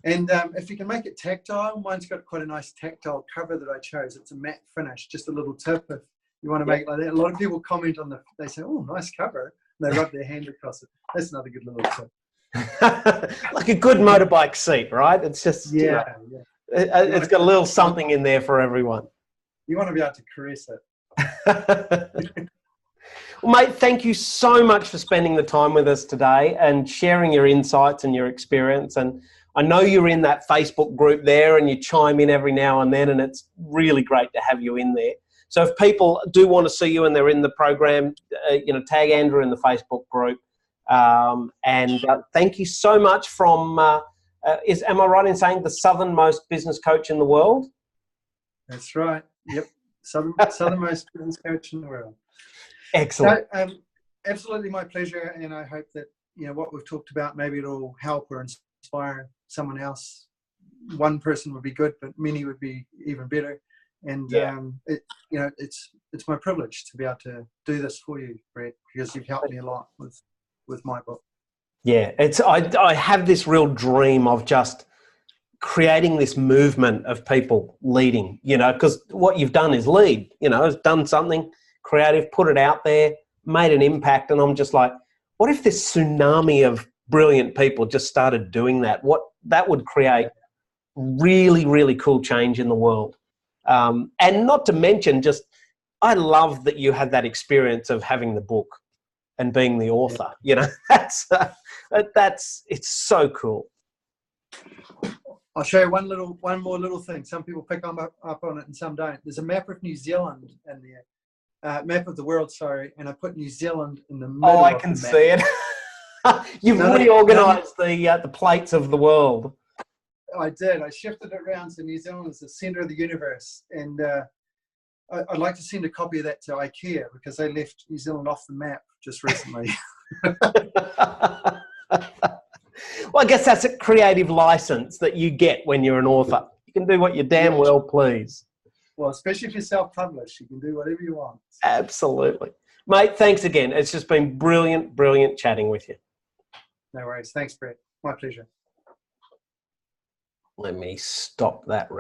And if you can make it tactile, mine's got quite a nice tactile cover that I chose. It's a matte finish, just a little tip if you want to make it like that. A lot of people comment on they say, oh, nice cover. And they rub their hand across it. That's another good little tip. Like a good motorbike seat, right? It's just, yeah, you know, it's got a little something in there for everyone. You want to be able to caress it. Well, mate, thank you so much for spending the time with us today and sharing your insights and your experience. And I know you're in that Facebook group there and you chime in every now and then, and it's really great to have you in there. So if people do want to see you and they're in the program, you know, tag Andrew in the Facebook group. And thank you so much from, am I right in saying the southernmost business coach in the world? That's right. Yep. Southernmost business coach in the world. Excellent. So, absolutely my pleasure. And I hope that, you know, what we've talked about, maybe it'll help or inspire someone else. One person would be good, but many would be even better. And, you know, it's my privilege to be able to do this for you, Brett, because you've helped me a lot with my book. Yeah, I have this real dream of just creating this movement of people leading, you know, because what you've done is lead, you know, has done something creative, put it out there, made an impact. And I'm just like, what if this tsunami of brilliant people just started doing that? What that would create really, really cool change in the world. And not to mention, just, I love that you had that experience of having the book and being the author. You know, it's so cool. I'll show you one more little thing. Some people pick up on it and some don't. There's a map of New Zealand in there, map of the world, sorry, and I put New Zealand in the middle. Oh, I can see it. You've reorganised the plates of the world. I did. I shifted it around so New Zealand is the centre of the universe, and I'd like to send a copy of that to IKEA because they left New Zealand off the map just recently. Well, I guess that's a creative license that you get when you're an author. You can do what you damn well please. Well, especially if you're self-published, you can do whatever you want. Absolutely. Mate, thanks again. It's just been brilliant, brilliant chatting with you. No worries. Thanks, Brett. My pleasure. Let me stop that.